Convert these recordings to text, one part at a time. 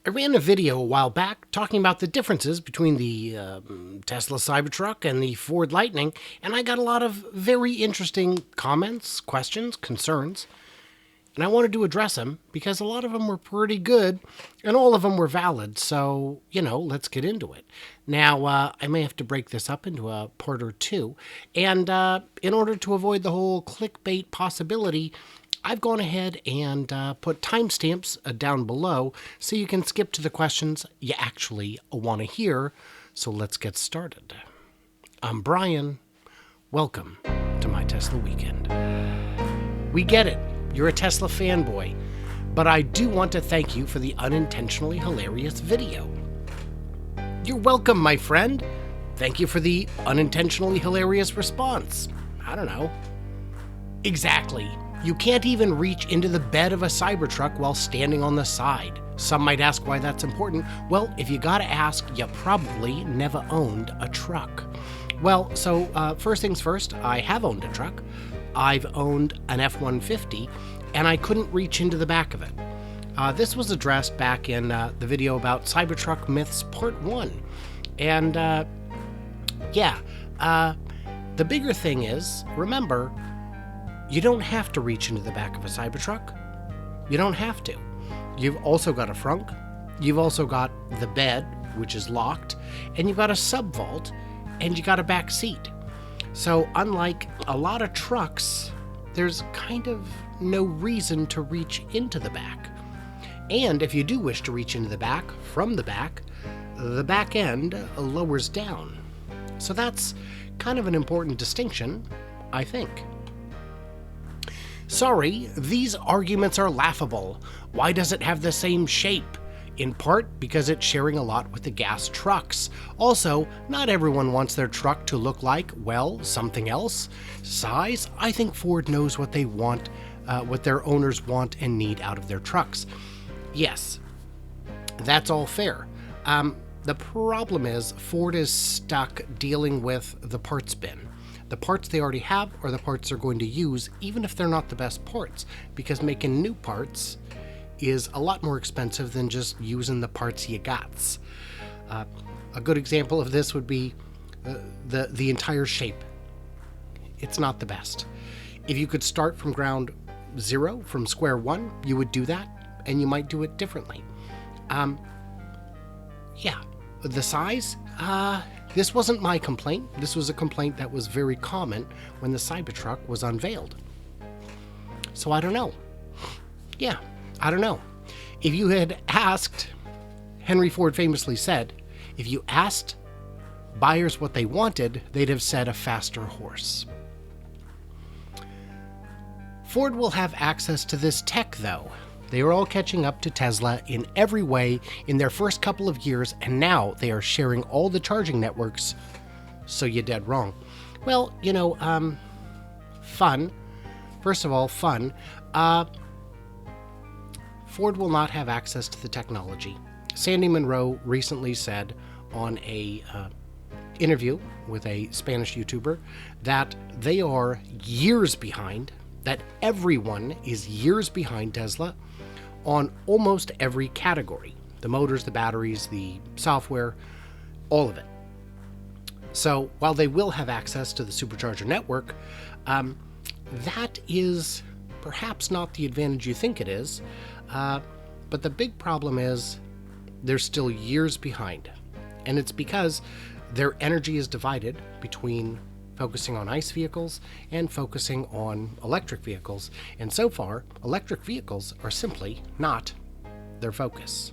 I ran a video a while back talking about the differences between the Tesla Cybertruck and the Ford Lightning, and I got a lot of very interesting comments, questions, concerns, and I wanted to address them because a lot of them were pretty good and all of them were valid, so, let's get into it. Now, I may have to break this up into a part or two, and in order to avoid the whole clickbait possibility, I've gone ahead and put timestamps down below so you can skip to the questions you actually want to hear. So let's get started. I'm Brian. Welcome to my Tesla weekend. We get it. You're a Tesla fanboy. But I do want to thank you for the unintentionally hilarious video. You're welcome, my friend. Thank you for the unintentionally hilarious response. I don't know. Exactly. You can't even reach into the bed of a Cybertruck while standing on the side. Some might ask why that's important. Well, if you gotta ask, you probably never owned a truck. Well, so first things first, I have owned a truck. I've owned an F-150, and I couldn't reach into the back of it. This was addressed back in the video about Cybertruck Myths Part 1. And the bigger thing is, remember, you don't have to reach into the back of a Cybertruck. You don't have to. You've also got a frunk. You've also got the bed, which is locked, and you've got a sub-vault, and you got a back seat. So unlike a lot of trucks, there's kind of no reason to reach into the back. And if you do wish to reach into the back, from the back end lowers down. So that's kind of an important distinction, I think. Sorry, these arguments are laughable. Why does it have the same shape? In part because it's sharing a lot with the gas trucks. Also, not everyone wants their truck to look like, well, something else. Size? I think Ford knows what they want, what their owners want and need out of their trucks. Yes, that's all fair. The problem is Ford is stuck dealing with the parts bin. The parts they already have are the parts they're going to use, even if they're not the best parts, because making new parts is a lot more expensive than just using the parts you got. A good example of this would be the entire shape. It's not the best. If you could start from ground zero, from square one, you would do that, and you might do it differently. The size, this wasn't my complaint. This was a complaint that was very common when the Cybertruck was unveiled. So I don't know. Yeah, I don't know. If you had asked, Henry Ford famously said, if you asked buyers what they wanted, they'd have said a faster horse. Ford will have access to this tech, though. They are all catching up to Tesla in every way in their first couple of years, and now they are sharing all the charging networks. So you're dead wrong. Well, fun. First of all, fun. Ford will not have access to the technology. Sandy Munro recently said on a interview with a Spanish YouTuber that they are years behind, that everyone is years behind Tesla on almost every category. The motors, the batteries, the software, all of it. So while they will have access to the supercharger network, that is perhaps not the advantage you think it is. But the big problem is they're still years behind. And it's because their energy is divided between focusing on ICE vehicles and focusing on electric vehicles. And so far, electric vehicles are simply not their focus.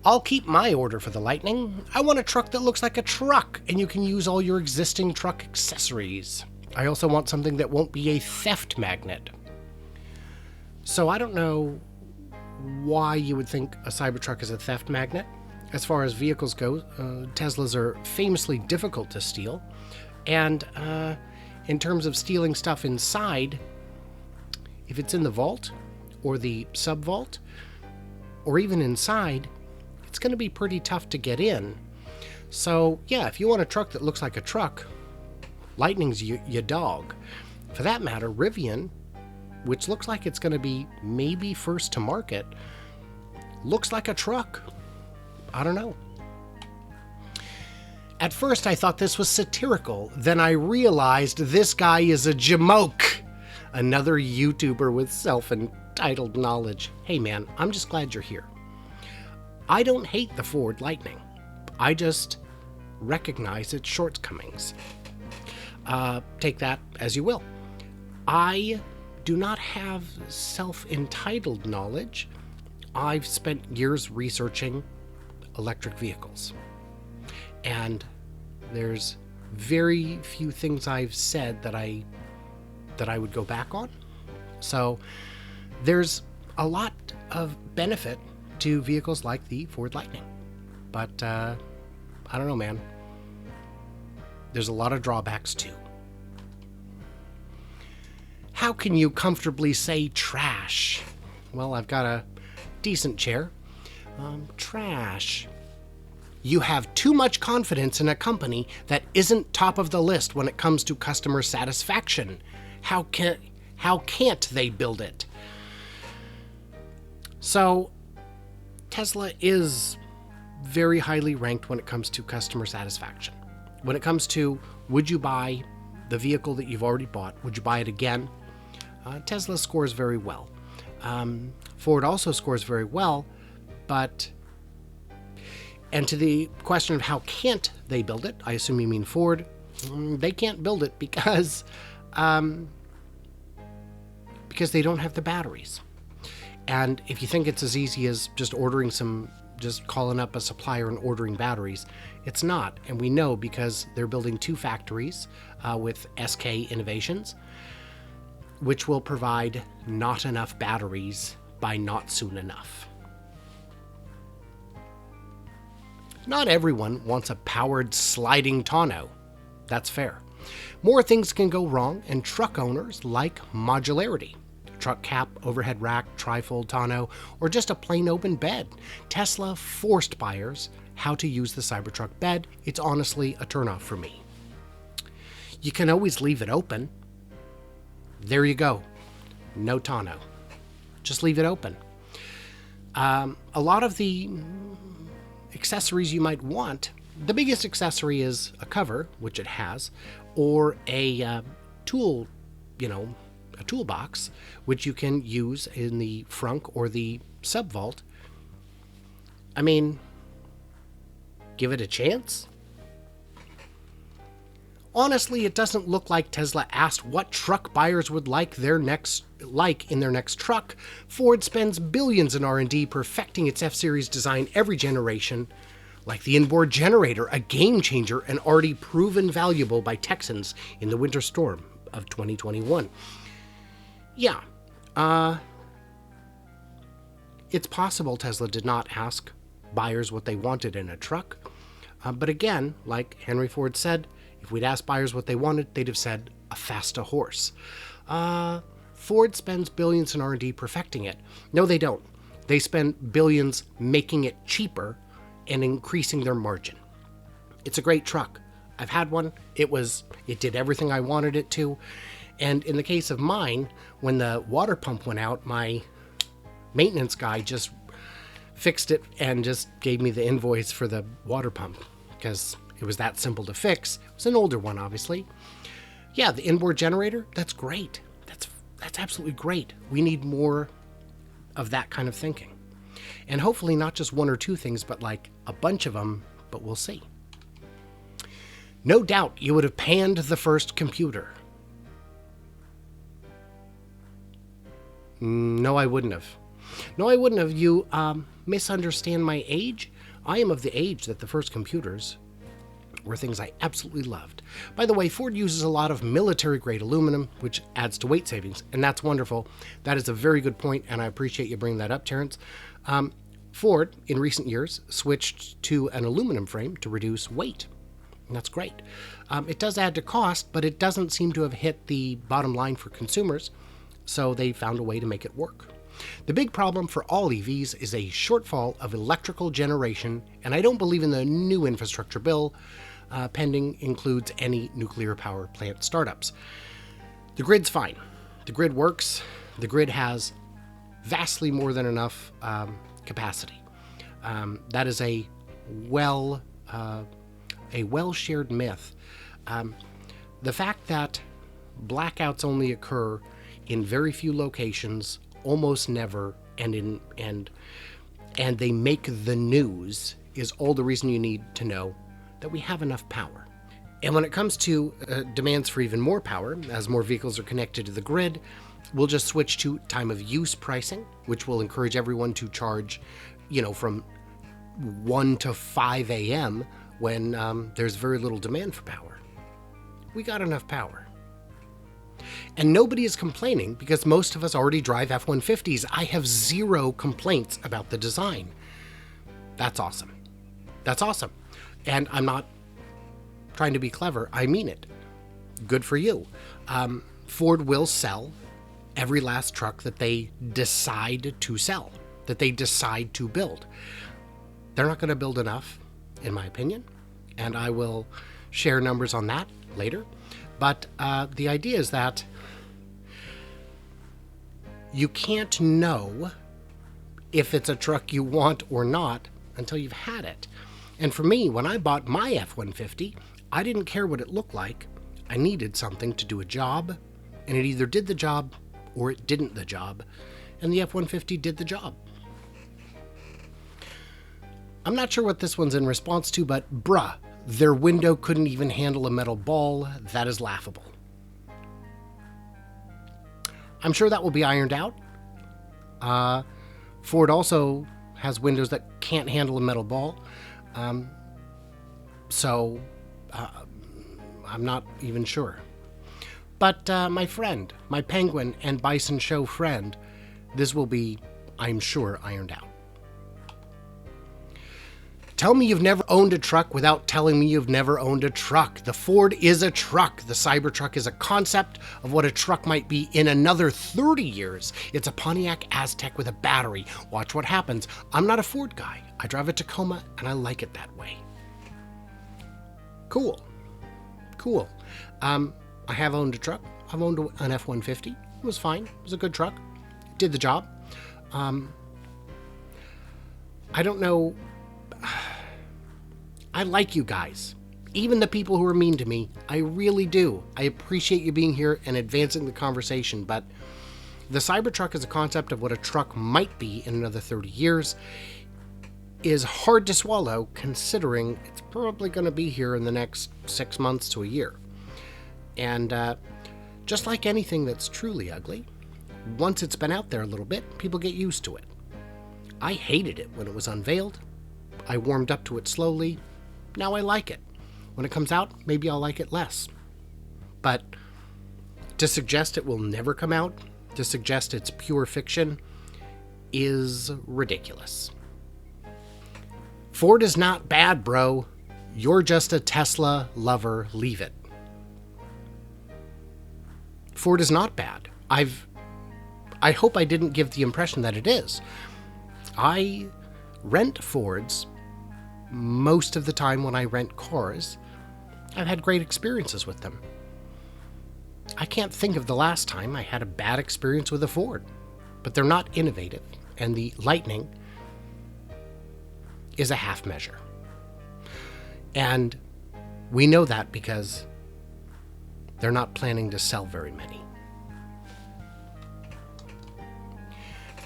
I'll keep my order for the Lightning. I want a truck that looks like a truck, and you can use all your existing truck accessories. I also want something that won't be a theft magnet. So I don't know why you would think a Cybertruck is a theft magnet. As far as vehicles go, Teslas are famously difficult to steal. And in terms of stealing stuff inside, if it's in the vault or the sub-vault, or even inside, it's going to be pretty tough to get in. So yeah, if you want a truck that looks like a truck, Lightning's your dog. For that matter, Rivian, which looks like it's going to be maybe first to market, looks like a truck. I don't know. At first, I thought this was satirical. Then I realized this guy is a jamoke. Another YouTuber with self-entitled knowledge. Hey man, I'm just glad you're here. I don't hate the Ford Lightning. I just recognize its shortcomings. Take that as you will. I do not have self-entitled knowledge. I've spent years researching electric vehicles. And there's very few things I've said that I would go back on. So there's a lot of benefit to vehicles like the Ford Lightning. But I don't know, man. There's a lot of drawbacks too. How can you comfortably say trash? Well, I've got a decent chair. Trash. You have too much confidence in a company that isn't top of the list when it comes to customer satisfaction. How can't they build it? So, Tesla is very highly ranked when it comes to customer satisfaction. When it comes to, would you buy the vehicle that you've already bought? Would you buy it again? Tesla scores very well. Ford also scores very well, and to the question of how can't they build it, I assume you mean Ford. They can't build it because they don't have the batteries. And if you think it's as easy as just calling up a supplier and ordering batteries, it's not. And we know because they're building 2 factories with SK Innovations, which will provide not enough batteries by not soon enough. Not everyone wants a powered sliding tonneau. That's fair. More things can go wrong, and truck owners like modularity. Truck cap, overhead rack, trifold tonneau, or just a plain open bed. Tesla forced buyers how to use the Cybertruck bed. It's honestly a turnoff for me. You can always leave it open. There you go. No tonneau. Just leave it open. A lot of the accessories you might want, the biggest accessory is a cover, which it has, or a toolbox, which you can use in the frunk or the sub vault. I mean, give it a chance. Honestly, it doesn't look like Tesla asked what truck buyers would like in their next truck. Ford spends billions in R&D perfecting its F-Series design every generation, like the inboard generator, a game changer and already proven valuable by Texans in the winter storm of 2021. Yeah, it's possible Tesla did not ask buyers what they wanted in a truck. But again, like Henry Ford said, if we'd asked buyers what they wanted, they'd have said a faster horse. Ford spends billions in R&D perfecting it. No, they don't. They spend billions making it cheaper and increasing their margin. It's a great truck. I've had one. It did everything I wanted it to. And in the case of mine, when the water pump went out, my maintenance guy just fixed it and just gave me the invoice for the water pump because it was that simple to fix. It was an older one, obviously. Yeah, the inboard generator, that's great. That's absolutely great. We need more of that kind of thinking. And hopefully not just 1 or 2 things, but like a bunch of them, but we'll see. No doubt you would have panned the first computer. No, I wouldn't have. You misunderstand my age. I am of the age that the first computers were things I absolutely loved. By the way, Ford uses a lot of military-grade aluminum, which adds to weight savings, and that's wonderful. That is a very good point, and I appreciate you bringing that up, Terrence. Ford, in recent years, switched to an aluminum frame to reduce weight. And that's great. It does add to cost, but it doesn't seem to have hit the bottom line for consumers, so they found a way to make it work. The big problem for all EVs is a shortfall of electrical generation, and I don't believe in the new infrastructure bill pending includes any nuclear power plant startups. The grid's fine. The grid works. The grid has vastly more than enough capacity. That is a well shared myth. The fact that blackouts only occur in very few locations, almost never, and they make the news is all the reason you need to know that we have enough power. And when it comes to demands for even more power, as more vehicles are connected to the grid, we'll just switch to time of use pricing, which will encourage everyone to charge, from 1 to 5 a.m. when there's very little demand for power. We got enough power. And nobody is complaining because most of us already drive F-150s. I have zero complaints about the design. That's awesome. That's awesome. And I'm not trying to be clever. I mean it. Good for you. Ford will sell every last truck that they decide to sell, that they decide to build. They're not going to build enough, in my opinion, and I will share numbers on that later. But the idea is that you can't know if it's a truck you want or not until you've had it. And for me, when I bought my F-150, I didn't care what it looked like. I needed something to do a job, and it either did the job or it didn't the job, and the F-150 did the job. I'm not sure what this one's in response to, but bruh, their window couldn't even handle a metal ball. That is laughable. I'm sure that will be ironed out. Ford also has windows that can't handle a metal ball. So I'm not even sure. But my friend, my Penguin and Bison Show friend, this will be, I'm sure, ironed out. Tell me you've never owned a truck without telling me you've never owned a truck. The Ford is a truck. The Cybertruck is a concept of what a truck might be in another 30 years. It's a Pontiac Aztek with a battery. Watch what happens. I'm not a Ford guy. I drive a Tacoma and I like it that way. Cool. I have owned a truck. I've owned an F-150. It was fine. It was a good truck. It did the job. I don't know. I like you guys. Even the people who are mean to me, I really do. I appreciate you being here and advancing the conversation, but the Cybertruck as a concept of what a truck might be in another 30 years is hard to swallow considering it's probably going to be here in the next 6 months to a year. And just like anything that's truly ugly, once it's been out there a little bit, people get used to it. I hated it when it was unveiled. I warmed up to it slowly. Now I like it. When it comes out, maybe I'll like it less. But to suggest it will never come out, to suggest it's pure fiction, is ridiculous. Ford is not bad, bro. You're just a Tesla lover. Leave it. Ford is not bad. I hope I didn't give the impression that it is. I rent Fords most of the time when I rent cars. I've had great experiences with them. I can't think of the last time I had a bad experience with a Ford, but they're not innovative, and the Lightning is a half measure. And we know that because they're not planning to sell very many.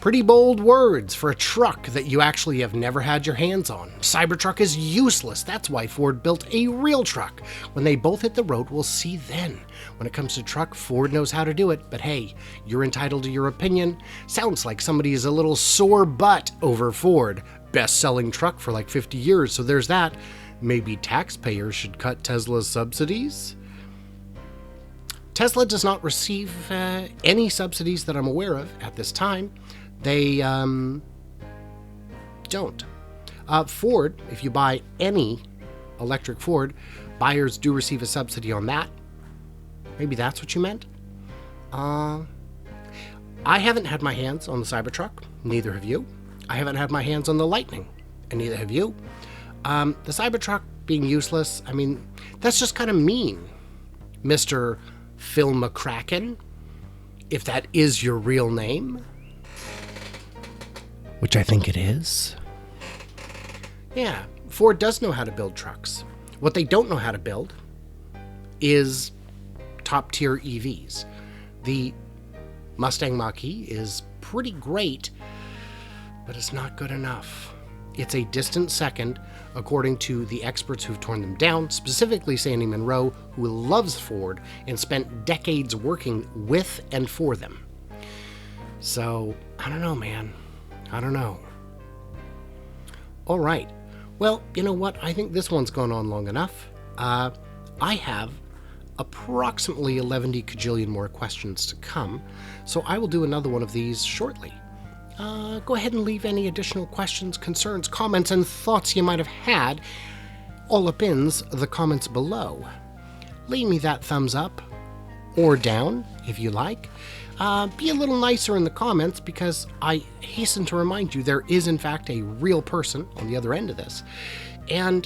Pretty bold words for a truck that you actually have never had your hands on. Cybertruck is useless. That's why Ford built a real truck. When they both hit the road, we'll see then. When it comes to truck, Ford knows how to do it, but hey, you're entitled to your opinion. Sounds like somebody is a little sore butt over Ford. Best-selling truck for like 50 years, so there's that. Maybe taxpayers should cut Tesla's subsidies? Tesla does not receive any subsidies that I'm aware of at this time. They don't. Ford, if you buy any electric Ford, buyers do receive a subsidy on that. Maybe that's what you meant? I haven't had my hands on the Cybertruck. Neither have you. I haven't had my hands on the Lightning, and neither have you. The Cybertruck being useless, I mean, that's just kind of mean, Mr. Phil McCracken, if that is your real name. which I think it is. Yeah, Ford does know how to build trucks. What they don't know how to build is top-tier EVs. The Mustang Mach-E is pretty great, but it's not good enough. It's a distant second, according to the experts who've torn them down, specifically Sandy Munro, who loves Ford and spent decades working with and for them. So, I don't know, man. I don't know. All right. Well, you know what? I think this one's gone on long enough. I have approximately 11 cajillion more questions to come, so I will do another one of these shortly. Go ahead and leave any additional questions, concerns, comments, and thoughts you might have had all up in the comments below. Leave me that thumbs up or down if you like. Be a little nicer in the comments, because I hasten to remind you there is in fact a real person on the other end of this. And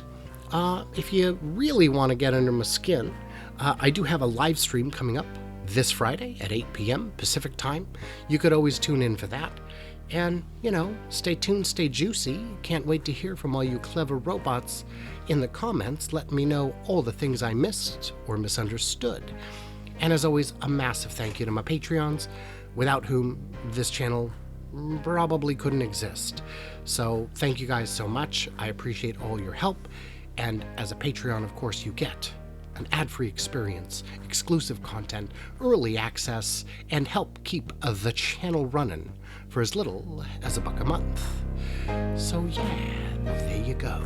if you really want to get under my skin, I do have a live stream coming up this Friday at 8 p.m. Pacific time. You could always tune in for that. And, you know, stay tuned, stay juicy. Can't wait to hear from all you clever robots in the comments. Let me know all the things I missed or misunderstood. And as always, a massive thank you to my Patreons, without whom this channel probably couldn't exist. So thank you guys so much. I appreciate all your help. And as a Patreon, of course, you get an ad-free experience, exclusive content, early access, and help keep the channel running for as little as $1 a month. So yeah, there you go.